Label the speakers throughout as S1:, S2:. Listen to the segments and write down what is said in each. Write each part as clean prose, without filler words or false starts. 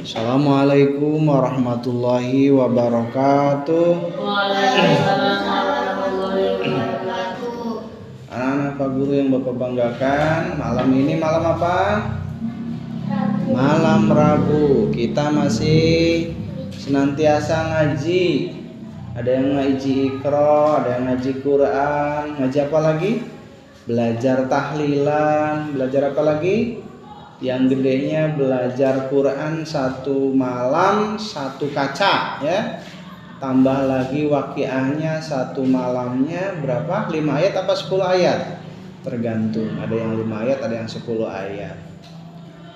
S1: Assalamualaikum warahmatullahi wabarakatuh.
S2: Waalaikumsalam warahmatullahi wabarakatuh.
S1: Anak-anak Pak Guru yang Bapak banggakan, malam ini malam apa? Malam Rabu. Kita masih senantiasa ngaji. Ada yang ngaji Iqra, ada yang ngaji Quran. Ngaji apa lagi? Belajar tahlilan. Belajar apa lagi? Yang gedenya belajar Quran satu malam satu kaca ya. Tambah lagi waqiahnya satu malamnya berapa? 5 ayat apa 10 ayat? Tergantung, ada yang 5 ayat, ada yang 10 ayat.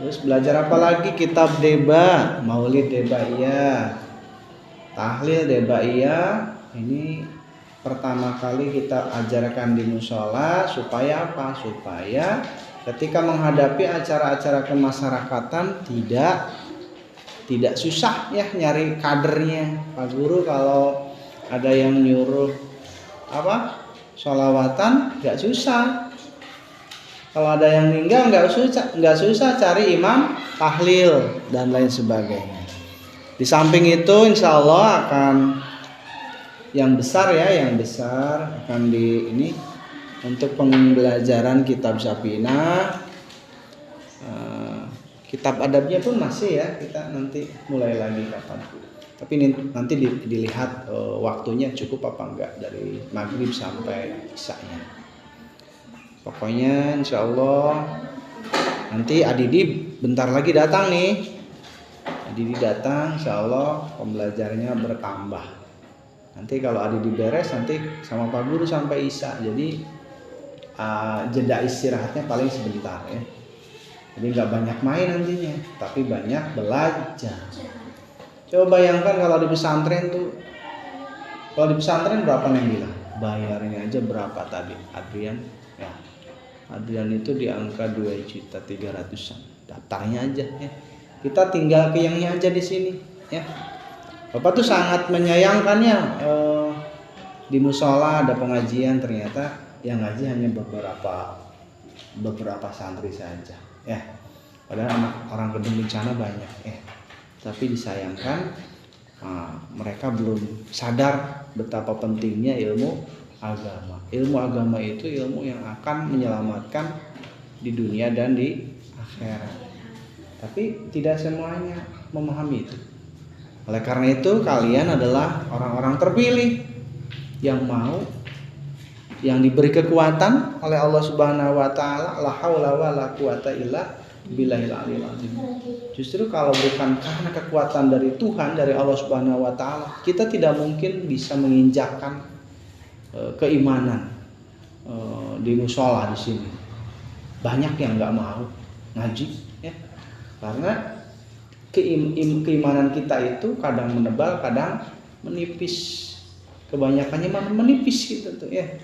S1: Terus belajar apa lagi? Kitab Deba, Maulid Debaiyah, Tahlil Debaiyah. Ini pertama kali kita ajarkan di mushola supaya apa? Supaya ketika menghadapi acara-acara kemasyarakatan tidak susah ya nyari kadernya. Pak Guru kalau ada yang nyuruh apa sholawatan nggak susah. Kalau ada yang meninggal nggak susah cari imam tahlil dan lain sebagainya. Di samping itu insya Allah akan yang besar akan di ini untuk pembelajaran kitab Safinah, kitab adabnya pun masih ya, kita nanti mulai lagi kapan. Tapi nanti dilihat waktunya cukup apa enggak dari maghrib sampai isya-nya. Pokoknya insya Allah nanti Adidi bentar lagi datang nih. Adidi datang, insya Allah pembelajarannya bertambah. Nanti kalau Adidi beres nanti sama Pak Guru sampai isya. Jadi jeda istirahatnya paling sebentar ya. Jadi nggak banyak main nantinya, tapi banyak belajar. Coba bayangkan kalau di pesantren tuh, kalau di pesantren berapa nih bilang? Bayarnya aja berapa tadi Adrian? Ya, Adrian itu di angka 2.300.000-an. Daftarnya aja ya. Kita tinggal keyangnya aja di sini ya. Bapak tuh sangat menyayangkannya di mushola ada pengajian ternyata yang ngaji hanya beberapa santri saja ya, padahal anak orang gedung bencana banyak ya. Tapi disayangkan mereka belum sadar betapa pentingnya ilmu agama itu ilmu yang akan menyelamatkan di dunia dan di akhirat. Tapi tidak semuanya memahami itu. Oleh karena itu kalian adalah orang-orang terpilih yang diberi kekuatan oleh Allah Subhanahu wa taala, la haula wala quwata illa billahil aliyil azim. Justru kalau bukan karena kekuatan dari Tuhan, dari Allah Subhanahu wa taala, kita tidak mungkin bisa menginjakkan keimanan di mushola di sini. Banyak yang enggak mau ngaji ya. Karena keimanan kita itu kadang menebal, kadang menipis. Kebanyakannya menipis gitu tuh ya.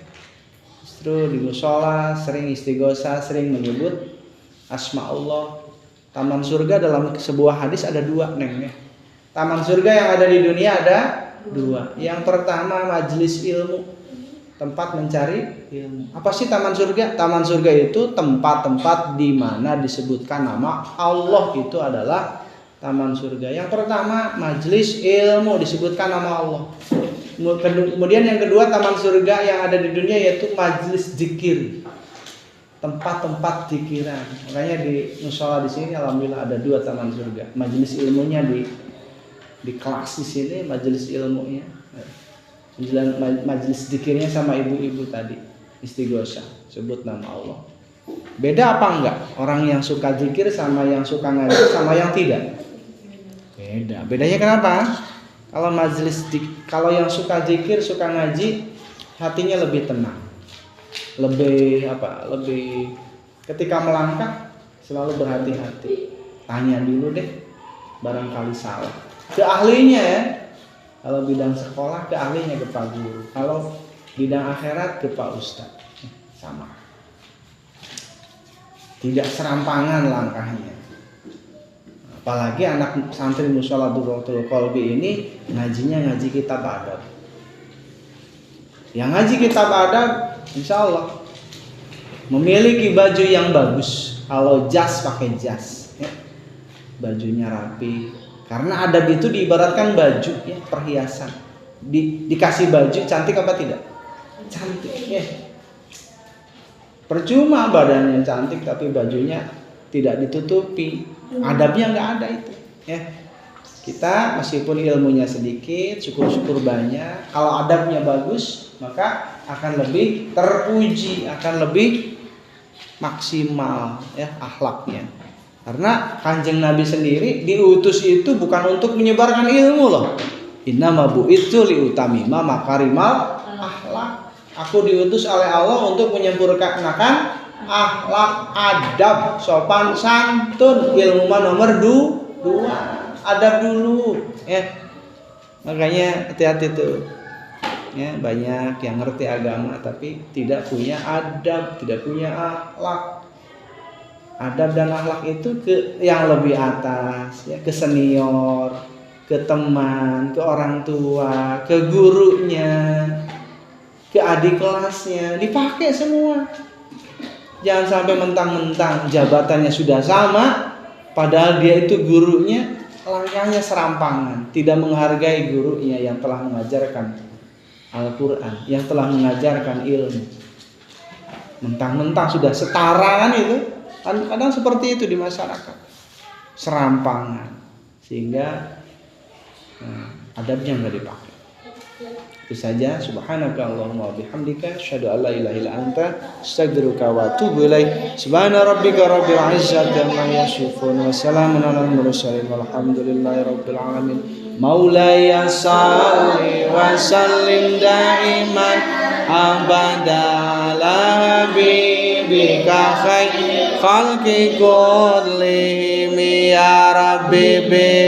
S1: Justru di mushola sering istighosah, sering menyebut asma Allah. Taman surga dalam sebuah hadis ada 2 neng ya. Taman surga yang ada di dunia ada 2. Yang pertama majelis ilmu, tempat mencari ilmu. Apa sih taman surga? Taman surga itu tempat-tempat di mana disebutkan nama Allah, itu adalah taman surga. Yang pertama majelis ilmu, disebutkan nama Allah. Kemudian yang kedua taman surga yang ada di dunia yaitu majelis zikir, tempat-tempat zikiran. Makanya di mushola di sini alhamdulillah ada 2 taman surga. Majelis ilmunya di kelas di sini, majelis ilmunya, majelis zikirnya sama ibu-ibu tadi istighosah, sebut nama Allah. Beda apa enggak orang yang suka zikir sama yang suka ngaji sama yang tidak? Beda. Bedanya kenapa? Kalau yang suka zikir, suka ngaji, hatinya lebih tenang. Lebih ketika melangkah selalu berhati-hati. Tanya dulu deh, barangkali salah. Ke ahlinya ya. Kalau bidang sekolah ke ahlinya, ke Pak Guru. Kalau bidang akhirat ke Pak Ustadz. Sama. Tidak serampangan langkahnya. Apalagi anak santri mushola Durratul Qalbi ini ngajinya ngaji kitab adab. Yang ngaji kitab adab insya Allah memiliki baju yang bagus. Kalau jas pakai jas ya. Bajunya rapi, Karena adab itu diibaratkan baju ya, perhiasan. Dikasih baju cantik apa tidak? Cantik ya. Percuma badannya cantik tapi bajunya tidak ditutupi. Adabnya nggak ada itu ya. Kita meskipun ilmunya sedikit, syukur-syukur banyak. Kalau adabnya bagus, maka akan lebih terpuji, akan lebih maksimal ya akhlaknya. Karena Kanjeng Nabi sendiri diutus itu bukan untuk menyebarkan ilmu loh. Innama bu'itsu liutamima makarimal akhlak. Aku diutus oleh Allah untuk menyempurnakan akhlak, adab, sopan santun. Ilmu nomor 2. Adab dulu ya. Makanya hati-hati tuh ya, banyak yang ngerti agama tapi tidak punya adab, tidak punya akhlak. Adab dan akhlak itu ke yang lebih atas ya, ke senior, ke teman, ke orang tua, ke gurunya, ke adik kelasnya, dipakai semua. Jangan sampai mentang-mentang jabatannya sudah sama padahal dia itu gurunya, langkahnya serampangan, tidak menghargai gurunya yang telah mengajarkan Al-Quran, yang telah mengajarkan ilmu. Mentang-mentang sudah setara kan itu. Kadang seperti itu di masyarakat. Serampangan. Sehingga adabnya nggak dipakai. Itu saja. Subhanaka Allahumma bihamdika asyhadu an la ilaha illa anta astaghfiruka wa atubu ilaik. Subhana rabbika rabbil izzati amma yasifun wa salamun alal mursalin walhamdulillahi rabbil alamin. Maulaya salli wa sallim daiman abada ala habibika khair khalqi kullihim ya rabbi.